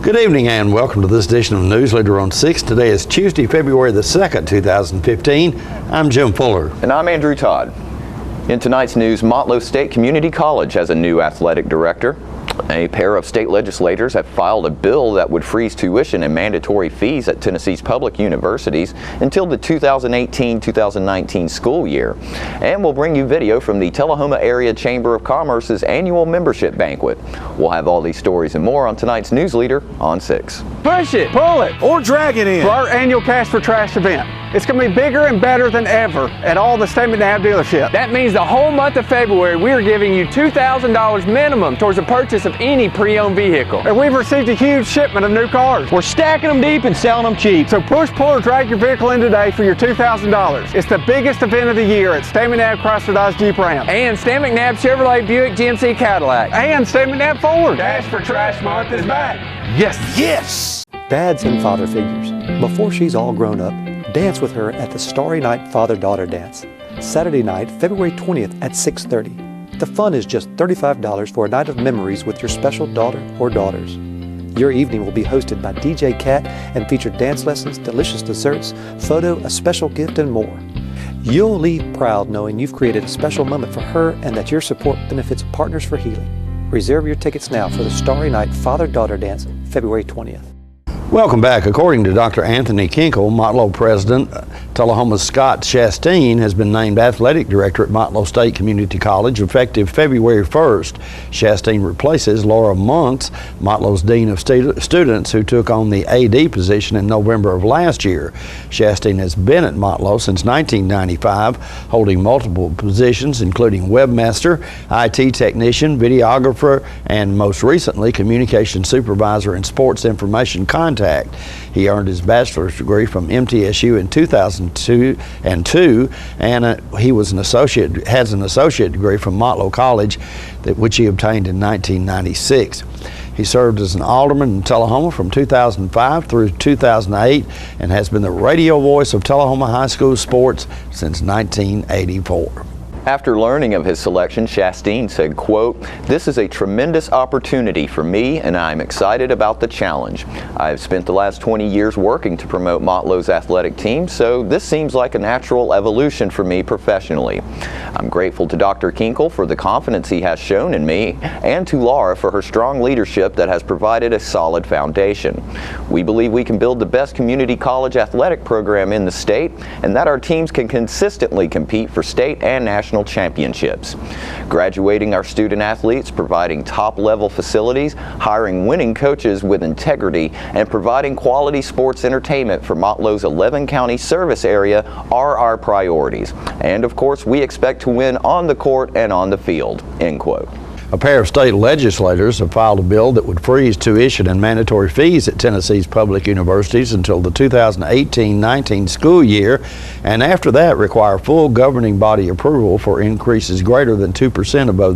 Good evening and welcome to this edition of Newsleader on 6. Today is Tuesday, February the 2nd, 2015. I'm Jim Fuller. And I'm Andrew Todd. In tonight's news, Motlow State Community College has a new athletic director. A pair of state legislators have filed a bill that would freeze tuition and mandatory fees at Tennessee's public universities until the 2018-2019 school year. And we'll bring you video from the Tullahoma Area Chamber of Commerce's annual membership banquet. We'll have all these stories and more on tonight's Newsleader on 6. Push it, pull it, or drag it in for our annual Cash for Trash event. It's going to be bigger and better than ever at all the State McNabb dealerships. That means the whole month of February we are giving you $2,000 minimum towards the purchase of any pre-owned vehicle. And we've received a huge shipment of new cars. We're stacking them deep and selling them cheap. So push, pull, or drag your vehicle in today for your $2,000. It's the biggest event of the year at State McNabb Chrysler Dodge Jeep Ram. And Stan McNabb Chevrolet Buick GMC Cadillac. And State McNabb Ford. Cash for Trash Month is back. Yes. Yes! Dads and father figures. Before she's all grown up, dance with her at the Starry Night Father-Daughter Dance, Saturday night, February 20th at 6:30. The fun is just $35 for a night of memories with your special daughter or daughters. Your evening will be hosted by DJ Cat and feature dance lessons, delicious desserts, photo, a special gift, and more. You'll leave proud knowing you've created a special moment for her and that your support benefits Partners for Healing. Reserve your tickets now for the Starry Night Father-Daughter Dance, February 20th. Welcome back. According to Dr. Anthony Kinkle, Motlow President Tullahoma's Scott Chastain has been named Athletic Director at Motlow State Community College effective February 1st. Chastain replaces Laura Monks, Motlow's Dean of Students, who took on the AD position in November of last year. Chastain has been at Motlow since 1995, holding multiple positions including webmaster, IT technician, videographer, and most recently Communication Supervisor and Sports Information Contact. He earned his bachelor's degree from MTSU in 2002, and he has an associate degree from Motlow College, which he obtained in 1996. He served as an alderman in Tullahoma from 2005 through 2008 and has been the radio voice of Tullahoma High School sports since 1984. After learning of his selection, Chastain said, quote, "This is a tremendous opportunity for me and I'm excited about the challenge. I have spent the last 20 years working to promote Motlow's athletic team, so this seems like a natural evolution for me professionally. I'm grateful to Dr. Kinkle for the confidence he has shown in me and to Laura for her strong leadership that has provided a solid foundation. We believe we can build the best community college athletic program in the state and that our teams can consistently compete for state and national championships. Graduating our student athletes, providing top-level facilities, hiring winning coaches with integrity, and providing quality sports entertainment for Motlow's 11-county service area are our priorities. And of course, we expect to win on the court and on the field." End quote. A pair of state legislators have filed a bill that would freeze tuition and mandatory fees at Tennessee's public universities until the 2018-19 school year, and after that require full governing body approval for increases greater than 2% above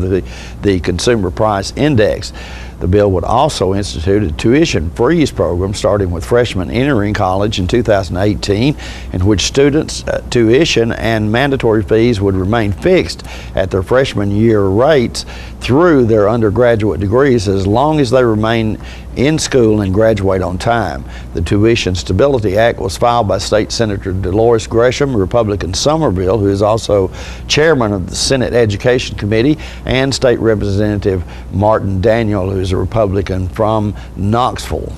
the Consumer Price Index. The bill would also institute a tuition freeze program starting with freshmen entering college in 2018, in which students' tuition and mandatory fees would remain fixed at their freshman year rates through their undergraduate degrees as long as they remain in school and graduate on time. The Tuition Stability Act was filed by State Senator Dolores Gresham, Republican Somerville, who is also chairman of the Senate Education Committee, and State Representative Martin Daniel, who is a Republican from Knoxville.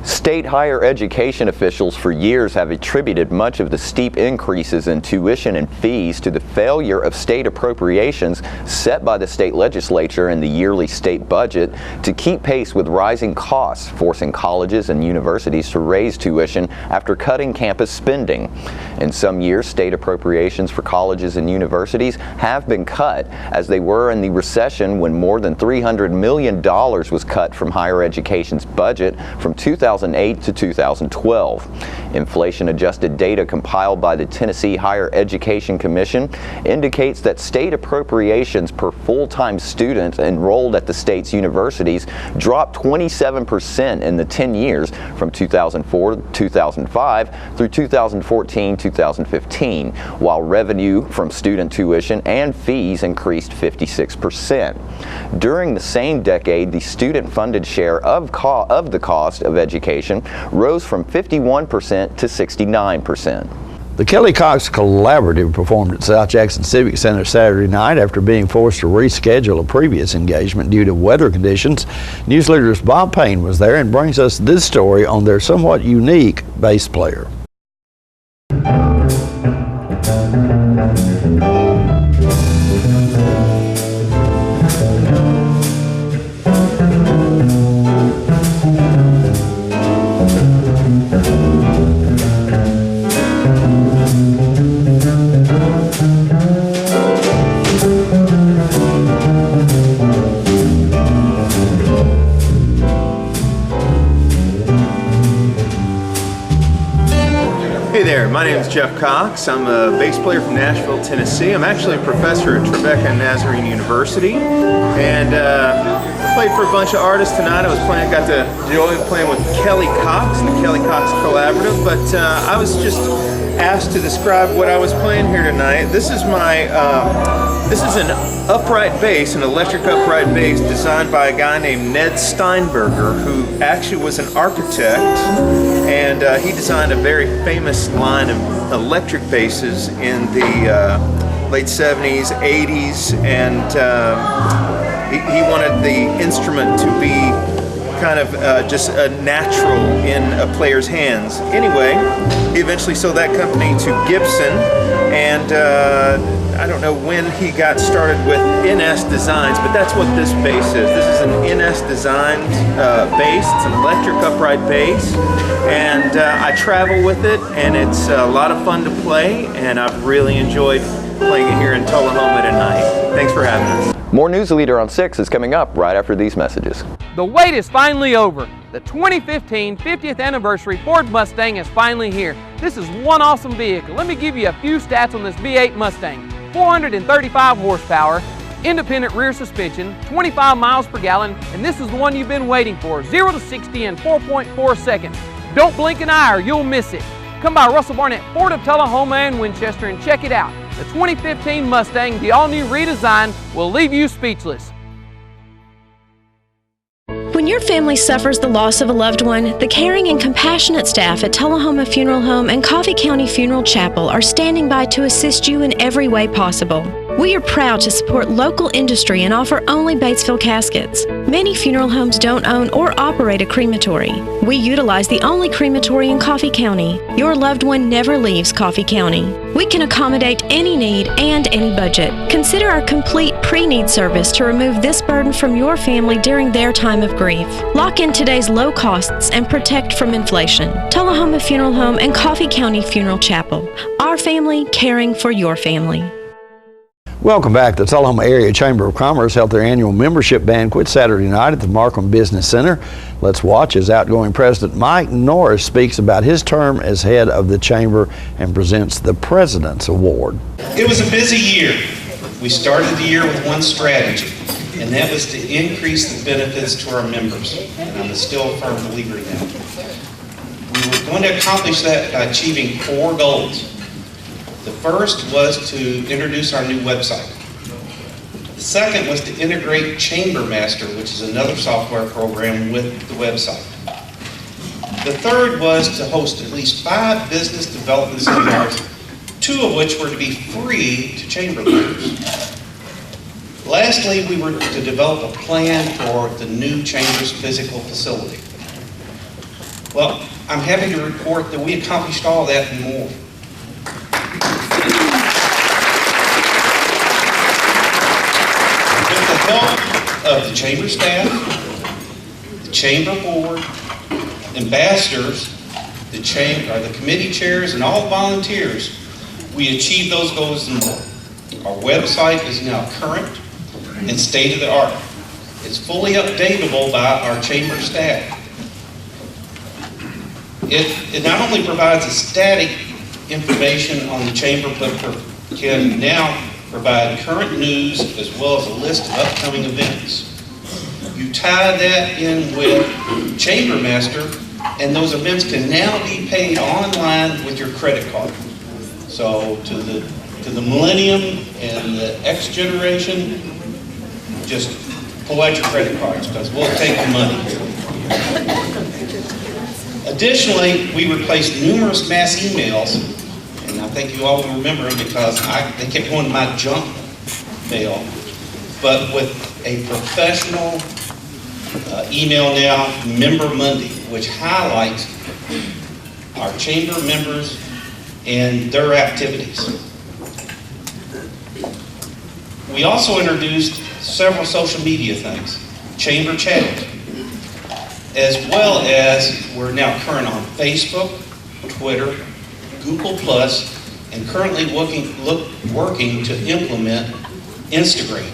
State higher education officials for years have attributed much of the steep increases in tuition and fees to the failure of state appropriations set by the state legislature in the yearly state budget to keep pace with rising costs, forcing colleges and universities to raise tuition after cutting campus spending. In some years, state appropriations for colleges and universities have been cut, as they were in the recession when more than $300 million was cut from higher education's budget from 2008 to 2012. Inflation-adjusted data compiled by the Tennessee Higher Education Commission indicates that state appropriations per full-time student enrolled at the state's universities dropped 27% in the 10 years from 2004 to 2005 through 2014-2015, while revenue from student tuition and fees increased 56%. During the same decade, the student-funded share of the cost of education rose from 51% to 69%. The Kelly Cox Collaborative performed at South Jackson Civic Center Saturday night after being forced to reschedule a previous engagement due to weather conditions. Newsleader's Bob Payne was there and brings us this story on their somewhat unique bass player. Hey there, my name is Jeff Cox. I'm a bass player from Nashville, Tennessee. I'm actually a professor at Tribeca Nazarene University, and played for a bunch of artists tonight. Got the joy of playing with Kelly Cox and the Kelly Cox Collaborative, but I was just asked to describe what I was playing here tonight. This is an upright bass, an electric upright bass designed by a guy named Ned Steinberger, who actually was an architect, and he designed a very famous line of electric basses in the late 70s, 80s, and he wanted the instrument to be kind of just natural in a player's hands. Anyway, he eventually sold that company to Gibson, and I don't know when he got started with NS Designs, but that's what this bass is. This is an NS Designed bass. It's an electric upright bass, and I travel with it, and it's a lot of fun to play, and I've really enjoyed playing it here in Tullahoma tonight. Thanks for having us. More Newsleader on 6 is coming up right after these messages. The wait is finally over. The 2015 50th anniversary Ford Mustang is finally here. This is one awesome vehicle. Let me give you a few stats on this V8 Mustang. 435 horsepower, independent rear suspension, 25 miles per gallon, and this is the one you've been waiting for. 0 to 60 in 4.4 seconds. Don't blink an eye or you'll miss it. Come by Russell Barnett Ford of Tullahoma and Winchester and check it out. The 2015 Mustang, the all-new redesign, will leave you speechless. When your family suffers the loss of a loved one, the caring and compassionate staff at Tullahoma Funeral Home and Coffee County Funeral Chapel are standing by to assist you in every way possible. We are proud to support local industry and offer only Batesville caskets. Many funeral homes don't own or operate a crematory. We utilize the only crematory in Coffee County. Your loved one never leaves Coffee County. We can accommodate any need and any budget. Consider our complete pre-need service to remove this burden from your family during their time of grief. Lock in today's low costs and protect from inflation. Tullahoma Funeral Home and Coffee County Funeral Chapel. Our family caring for your family. Welcome back. The Tullahoma Area Chamber of Commerce held their annual membership banquet Saturday night at the Markham Business Center. Let's watch as outgoing President Mike Norris speaks about his term as head of the Chamber and presents the President's Award. It was a busy year. We started the year with one strategy, and that was to increase the benefits to our members. And I'm still a firm believer in that. We were going to accomplish that by achieving 4 goals. The first was to introduce our new website. The second was to integrate Chamber Master, which is another software program, with the website. The third was to host at least 5 business development seminars, 2 of which were to be free to Chamber members. Lastly, we were to develop a plan for the new Chamber's physical facility. Well, I'm happy to report that we accomplished all that and more. With the help of the Chamber staff, the Chamber board, ambassadors, the committee chairs, and all volunteers, we achieved those goals and more. Our website is now current and state-of-the-art. It's fully updatable by our Chamber staff. It not only provides a static information on the chamber, but can now provide current news as well as a list of upcoming events. You tie that in with Chambermaster, and those events can now be paid online with your credit card. So to the millennium and the X generation, just pull out your credit cards because we'll take the money. Additionally, we replaced numerous mass emails, and I think you all will remember them because they kept going to my junk mail, but with a professional email now, Member Monday, which highlights our chamber members and their activities. We also introduced several social media things, chamber chat, as well as we're now current on Facebook, Twitter, Google+, and currently working to implement Instagram.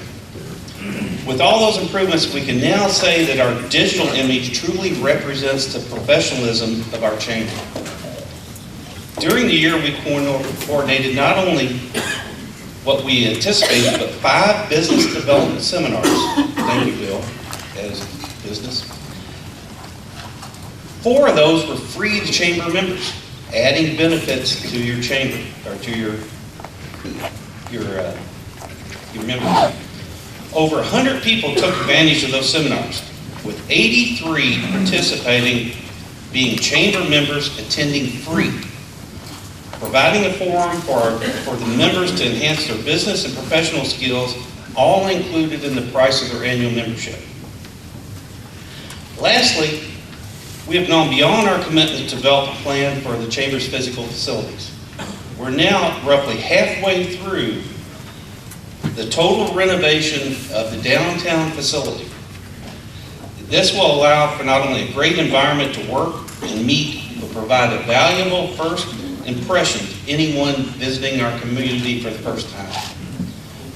With all those improvements, we can now say that our digital image truly represents the professionalism of our chamber. During the year, we coordinated not only what we anticipated, but 5 business development seminars. Thank you, Bill, as business. 4 of those were free to chamber members, adding benefits to your chamber, or to your members. Over 100 people took advantage of those seminars, with 83 participating being chamber members attending free, providing a forum for the members to enhance their business and professional skills, all included in the price of their annual membership. Lastly, we have gone beyond our commitment to develop a plan for the chamber's physical facilities. We're now roughly halfway through the total renovation of the downtown facility. This will allow for not only a great environment to work and meet, but provide a valuable first impression to anyone visiting our community for the first time.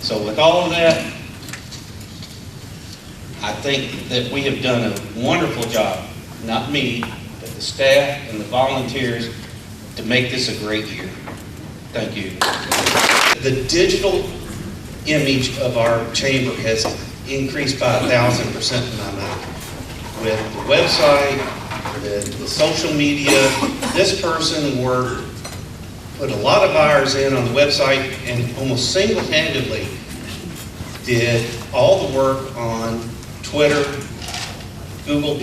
So with all of that, I think that we have done a wonderful job, not me, but the staff and the volunteers, to make this a great year. Thank you. The digital image of our chamber has increased by 1,000% in my mind. With the website, the social media, this person put a lot of hours in on the website and almost single-handedly did all the work on Twitter, Google+,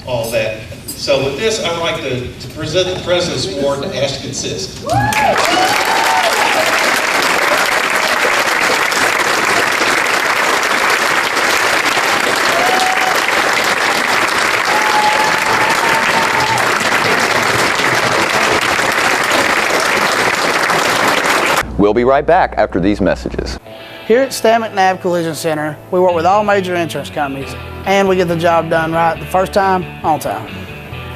all that. So with this, I'd like to present the President's Award to Ashton Sisk. We'll be right back after these messages. Here at Stan McNabb Collision Center, we work with all major insurance companies, and we get the job done right the first time, on time.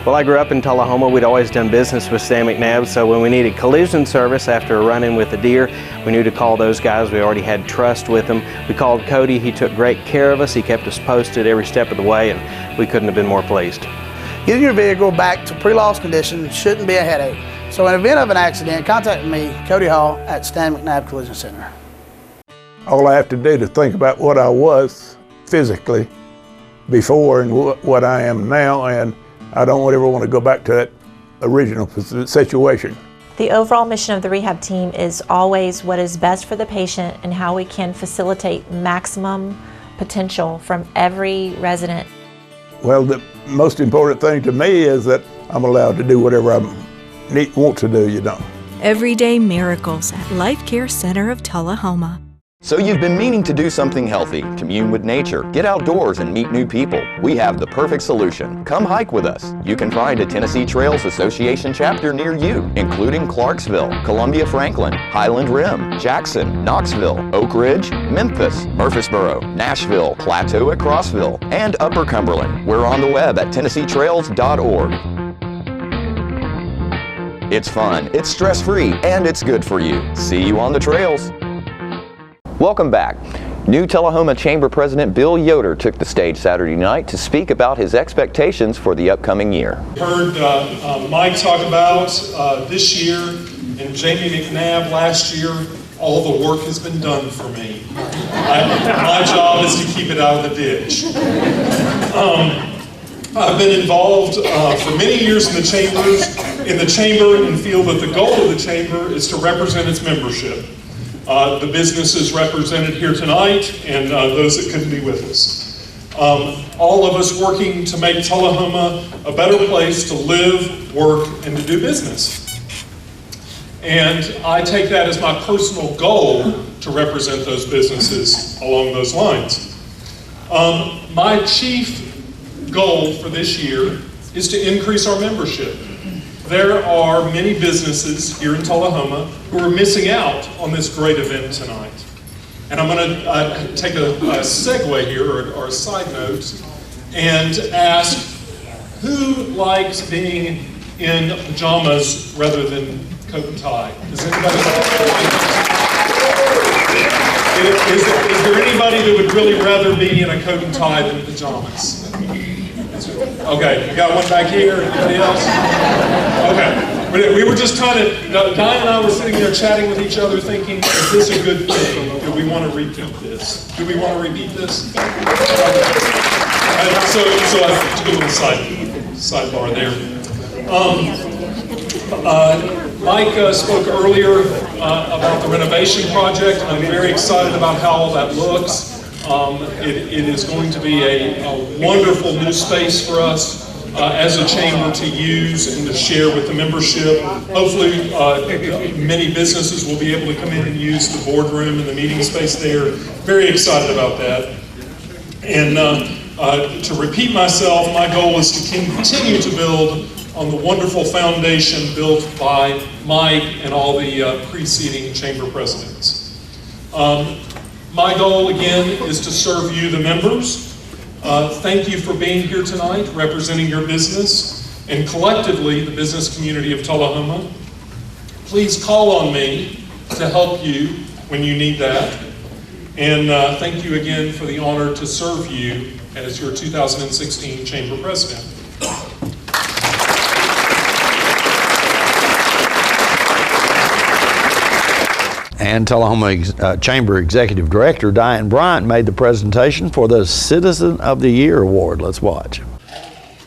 Well, I grew up in Tullahoma. We'd always done business with Stan McNabb, so when we needed collision service after a run-in with a deer, we knew to call those guys. We already had trust with them. We called Cody. He took great care of us. He kept us posted every step of the way, and we couldn't have been more pleased. Getting your vehicle back to pre-loss condition shouldn't be a headache. So in the event of an accident, contact me, Cody Hall, at Stan McNabb Collision Center. All I have to do is think about what I was physically before and what I am now, and I don't ever want to go back to that original situation. The overall mission of the rehab team is always what is best for the patient and how we can facilitate maximum potential from every resident. Well, the most important thing to me is that I'm allowed to do whatever I want to do, Everyday miracles at Life Care Center of Tullahoma. So you've been meaning to do something healthy, commune with nature, get outdoors and meet new people. We have the perfect solution. Come hike with us. You can find a Tennessee Trails Association chapter near you, including Clarksville, Columbia Franklin, Highland Rim, Jackson, Knoxville, Oak Ridge, Memphis, Murfreesboro, Nashville, Plateau at Crossville, and Upper Cumberland. We're on the web at TennesseeTrails.org. It's fun, it's stress-free, and it's good for you. See you on the trails. Welcome back. New Tullahoma Chamber President Bill Yoder took the stage Saturday night to speak about his expectations for the upcoming year. Heard Mike talk about this year and Jamie McNabb last year. All the work has been done for me. My job is to keep it out of the ditch. I've been involved for many years in the chamber and feel that the goal of the chamber is to represent its membership. The businesses represented here tonight and those that couldn't be with us. All of us working to make Tullahoma a better place to live, work, and to do business. And I take that as my personal goal to represent those businesses along those lines. My chief goal for this year is to increase our membership. There are many businesses here in Tullahoma who are missing out on this great event tonight. And I'm going to take a segue here, or a side note, and ask who likes being in pajamas rather than coat and tie? Does anybody is there anybody that would really rather be in a coat and tie than pajamas? Okay, we got one back here. Anybody else? Okay. We were just trying to, Diane and I were sitting there chatting with each other thinking, is this a good thing? Do we want to repeat this? Do we want to repeat this? Okay. So I took a little sidebar there. Mike spoke earlier about the renovation project. I'm very excited about how all that looks. It is going to be a wonderful new space for us as a chamber to use and to share with the membership. Hopefully many businesses will be able to come in and use the boardroom and the meeting space there. Very excited about that. And to repeat myself, my goal is to continue to build on the wonderful foundation built by Mike and all the preceding chamber presidents. My goal, again, is to serve you, the members. Thank you for being here tonight, representing your business, and collectively, the business community of Tullahoma. Please call on me to help you when you need that. And thank you again for the honor to serve you as your 2016 Chamber President. And Tullahoma Chamber Executive Director Diane Bryant made the presentation for the Citizen of the Year Award. Let's watch.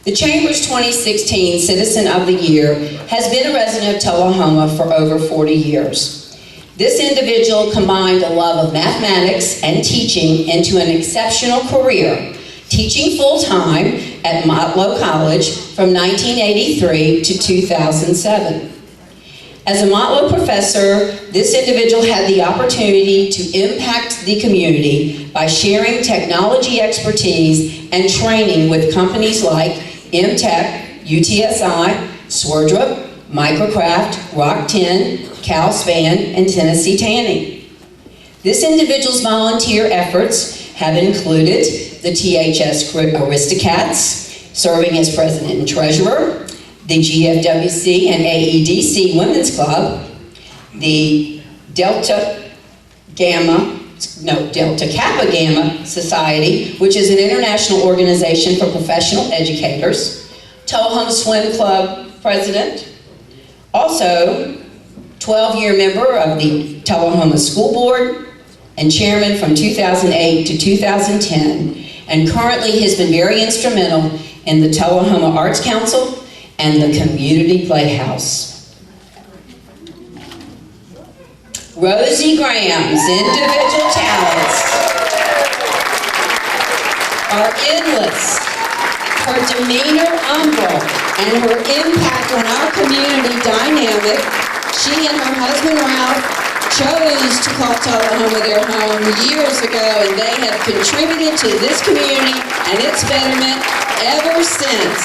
The Chamber's 2016 Citizen of the Year has been a resident of Tullahoma for over 40 years. This individual combined a love of mathematics and teaching into an exceptional career, teaching full-time at Motlow College from 1983 to 2007. As a Motlow professor, this individual had the opportunity to impact the community by sharing technology expertise and training with companies like MTech, UTSI, Swerdrup, Microcraft, Rock-Tin, Calspan, and Tennessee Tanning. This individual's volunteer efforts have included the THS Aristocats, serving as president and treasurer, the GFWC and AEDC Women's Club, the Delta Kappa Gamma Society, which is an international organization for professional educators, Tullahoma Swim Club president, also 12-year member of the Tullahoma School Board, and chairman from 2008 to 2010, and currently has been very instrumental in the Tullahoma Arts Council and the Community Playhouse. Rosie Graham's individual talents are endless. Her demeanor humble and her impact on our community dynamic. She and her husband Ralph chose to call Tullahoma their home years ago, and they have contributed to this community and its betterment ever since.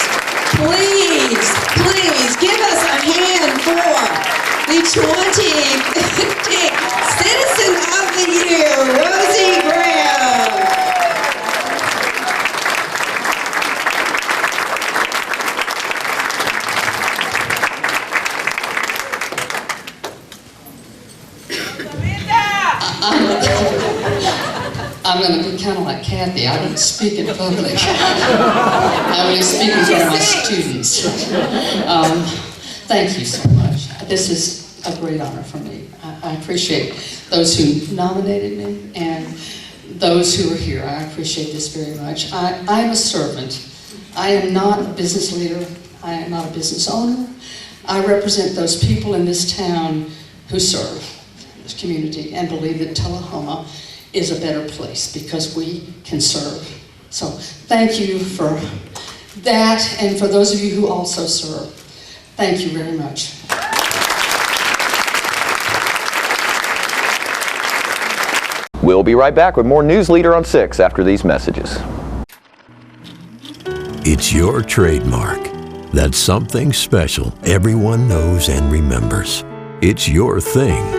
Please, please give us a hand for the 2015 Citizen of the Year, Rosie Graham. I'm going to be kind of like Kathy. I don't speak in public. I only speak in front of my students. Thank you so much. This is a great honor for me. I appreciate those who nominated me and those who are here. I appreciate this very much. I am a servant. I am not a business leader. I am not a business owner. I represent those people in this town who serve this community and believe that Tullahoma is a better place because we can serve. So thank you for that, and for those of you who also serve, thank you very much. We'll be right back with more Newsleader on 6 after these messages. It's your trademark. That's something special everyone knows and remembers. It's your thing.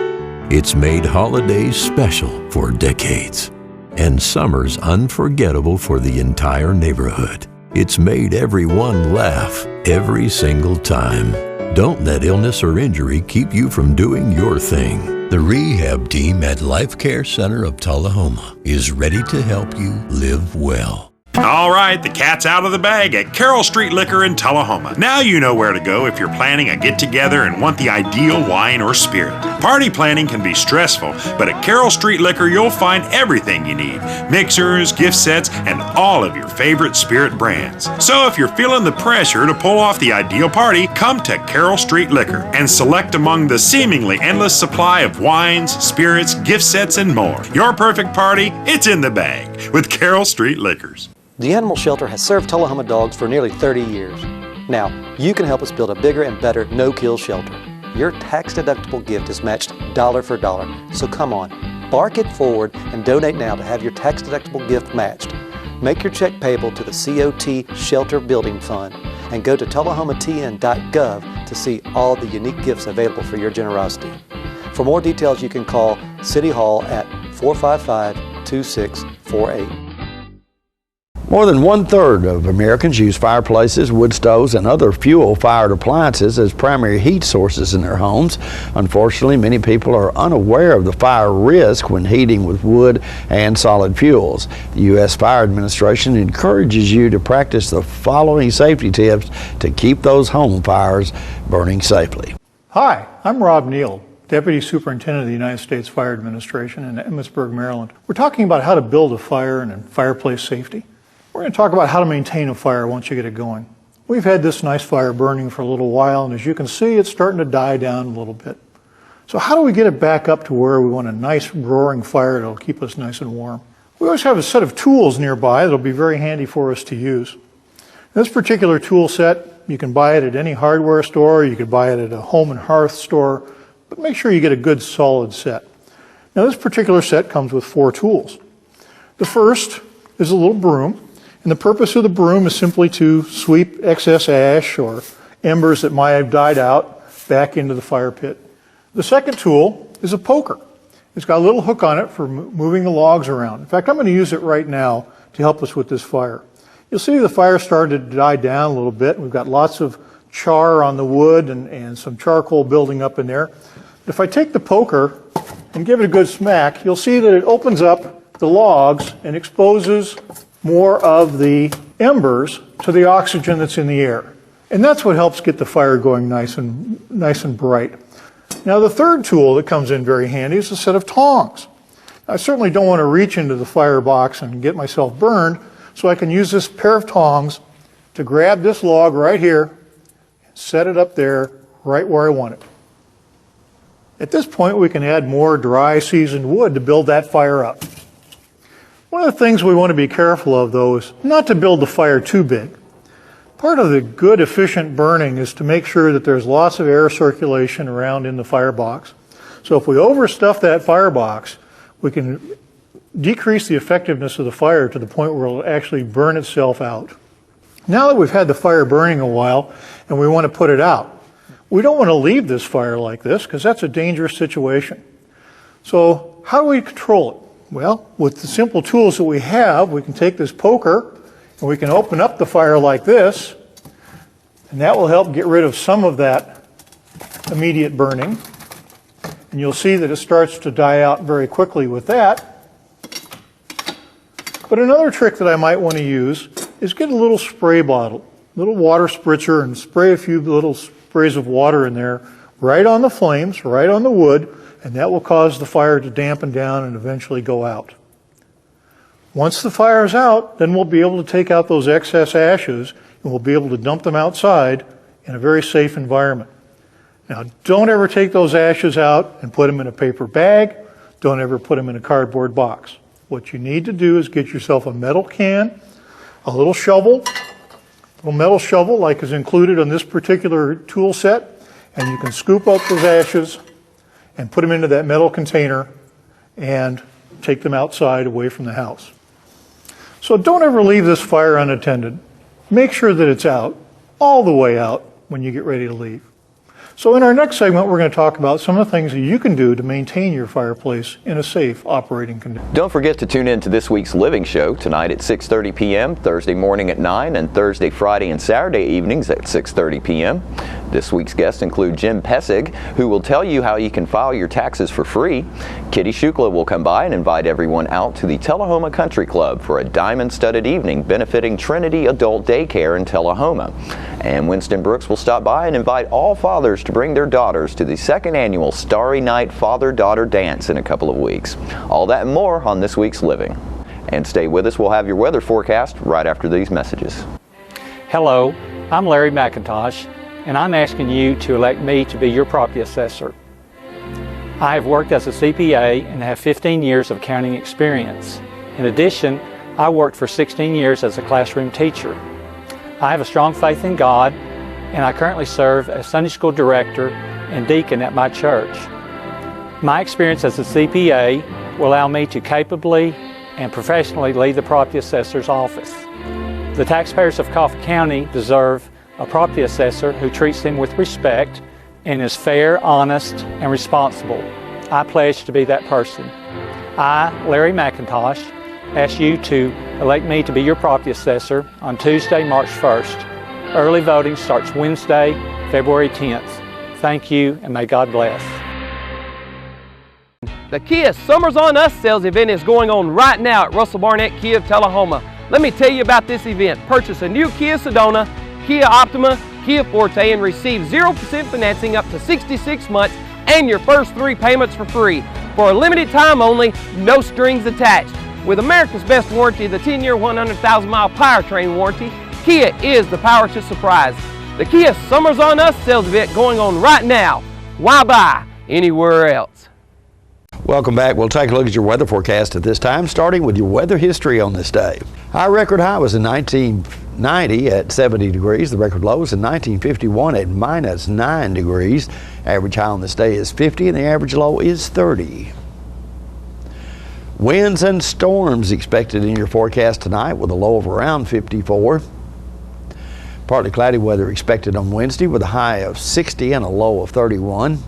It's made holidays special for decades and summers unforgettable for the entire neighborhood. It's made everyone laugh every single time. Don't let illness or injury keep you from doing your thing. The rehab team at Life Care Center of Tullahoma is ready to help you live well. All right, the cat's out of the bag at Carroll Street Liquor in Tullahoma. Now you know where to go if you're planning a get-together and want the ideal wine or spirit. Party planning can be stressful, but at Carroll Street Liquor you'll find everything you need. Mixers, gift sets, and all of your favorite spirit brands. So if you're feeling the pressure to pull off the ideal party, come to Carroll Street Liquor and select among the seemingly endless supply of wines, spirits, gift sets, and more. Your perfect party, it's in the bag with Carroll Street Liquors. The Animal Shelter has served Tullahoma dogs for nearly 30 years. Now, you can help us build a bigger and better no-kill shelter. Your tax-deductible gift is matched dollar for dollar. So come on, bark it forward and donate now to have your tax-deductible gift matched. Make your check payable to the COT Shelter Building Fund and go to tullahomatn.gov to see all the unique gifts available for your generosity. For more details, you can call City Hall at 455-2648. More than 1/3 of Americans use fireplaces, wood stoves, and other fuel-fired appliances as primary heat sources in their homes. Unfortunately, many people are unaware of the fire risk when heating with wood and solid fuels. The U.S. Fire Administration encourages you to practice the following safety tips to keep those home fires burning safely. Hi, I'm Rob Neal, Deputy Superintendent of the United States Fire Administration in Emmitsburg, Maryland. We're talking about how to build a fire and fireplace safety. We're going to talk about how to maintain a fire once you get it going. We've had this nice fire burning for a little while, and as you can see, it's starting to die down a little bit. So how do we get it back up to where we want a nice roaring fire that'll keep us nice and warm? We always have a set of tools nearby that'll be very handy for us to use. This particular tool set, you can buy it at any hardware store, you could buy it at a home and hearth store, but make sure you get a good solid set. Now this particular set comes with 4 tools. The first is a little broom. And the purpose of the broom is simply to sweep excess ash or embers that might have died out back into the fire pit. The second tool is a poker. It's got a little hook on it for moving the logs around. In fact, I'm going to use it right now to help us with this fire. You'll see the fire started to die down a little bit. We've got lots of char on the wood and some charcoal building up in there. If I take the poker and give it a good smack, you'll see that it opens up the logs and exposes more of the embers to the oxygen that's in the air. And that's what helps get the fire going nice and bright. Now the third tool that comes in very handy is a set of tongs. I certainly don't want to reach into the firebox and get myself burned, so I can use this pair of tongs to grab this log right here and set it up there right where I want it. At this point we can add more dry seasoned wood to build that fire up. One of the things we want to be careful of, though, is not to build the fire too big. Part of the good, efficient burning is to make sure that there's lots of air circulation around in the firebox. So if we overstuff that firebox, we can decrease the effectiveness of the fire to the point where it'll actually burn itself out. Now that we've had the fire burning a while and we want to put it out, we don't want to leave this fire like this because that's a dangerous situation. So how do we control it? Well, with the simple tools that we have, we can take this poker and we can open up the fire like this, and that will help get rid of some of that immediate burning. And you'll see that it starts to die out very quickly with that. But another trick that I might want to use is get a little spray bottle, little water spritzer, and spray a few little sprays of water in there right on the flames, right on the wood, and that will cause the fire to dampen down and eventually go out. Once the fire is out, then we'll be able to take out those excess ashes and we'll be able to dump them outside in a very safe environment. Now, don't ever take those ashes out and put them in a paper bag. Don't ever put them in a cardboard box. What you need to do is get yourself a metal can, a little shovel, a little metal shovel like is included on this particular tool set, and you can scoop up those ashes and put them into that metal container and take them outside away from the house. So don't ever leave this fire unattended. Make sure that it's out, all the way out, when you get ready to leave. So in our next segment, we're going to talk about some of the things that you can do to maintain your fireplace in a safe operating condition. Don't forget to tune in to this week's Living Show tonight at 6:30 p.m., Thursday morning at 9, and Thursday, Friday, and Saturday evenings at 6:30 p.m. This week's guests include Jim Pessig, who will tell you how you can file your taxes for free. Kitty Shukla will come by and invite everyone out to the Tullahoma Country Club for a diamond-studded evening benefiting Trinity Adult Daycare in Tullahoma. And Winston Brooks will stop by and invite all fathers to bring their daughters to the second annual Starry Night Father-Daughter Dance in a couple of weeks. All that and more on this week's Living. And stay with us, we'll have your weather forecast right after these messages. Hello, I'm Larry McIntosh, and I'm asking you to elect me to be your property assessor. I have worked as a CPA and have 15 years of accounting experience. In addition, I worked for 16 years as a classroom teacher. I have a strong faith in God, and I currently serve as Sunday school director and deacon at my church. My experience as a CPA will allow me to capably and professionally lead the property assessor's office. The taxpayers of Coffee County deserve a property assessor who treats them with respect and is fair, honest, and responsible. I pledge to be that person. I, Larry McIntosh, ask you to elect me to be your property assessor on Tuesday, March 1st. Early voting starts Wednesday, February 10th. Thank you, and may God bless. The Kia Summers on Us sales event is going on right now at Russell Barnett Kia of Tullahoma. Let me tell you about this event. Purchase a new Kia Sedona, Kia Optima, Kia Forte, and receive 0% financing up to 66 months and your first 3 payments for free. For a limited time only, no strings attached. With America's best warranty, the 10-year, 100,000-mile powertrain warranty, Kia is the power to surprise. The Kia Summers on Us sales event going on right now. Why buy anywhere else? Welcome back. We'll take a look at your weather forecast at this time, starting with your weather history on this day. Our record high was in 1990 at 70 degrees. The record low was in 1951 at -9 degrees. Average high on this day is 50 and the average low is 30. Winds and storms expected in your forecast tonight with a low of around 54. Partly cloudy weather expected on Wednesday with a high of 60 and a low of 31.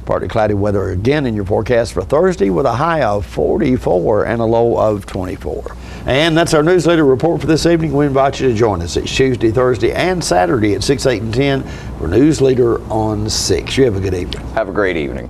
Partly cloudy weather again in your forecast for Thursday with a high of 44 and a low of 24. And that's our newsletter report for this evening. We invite you to join us. It's Tuesday, Thursday, and Saturday at 6, 8, and 10 for Newsleader on 6. You have a good evening. Have a great evening.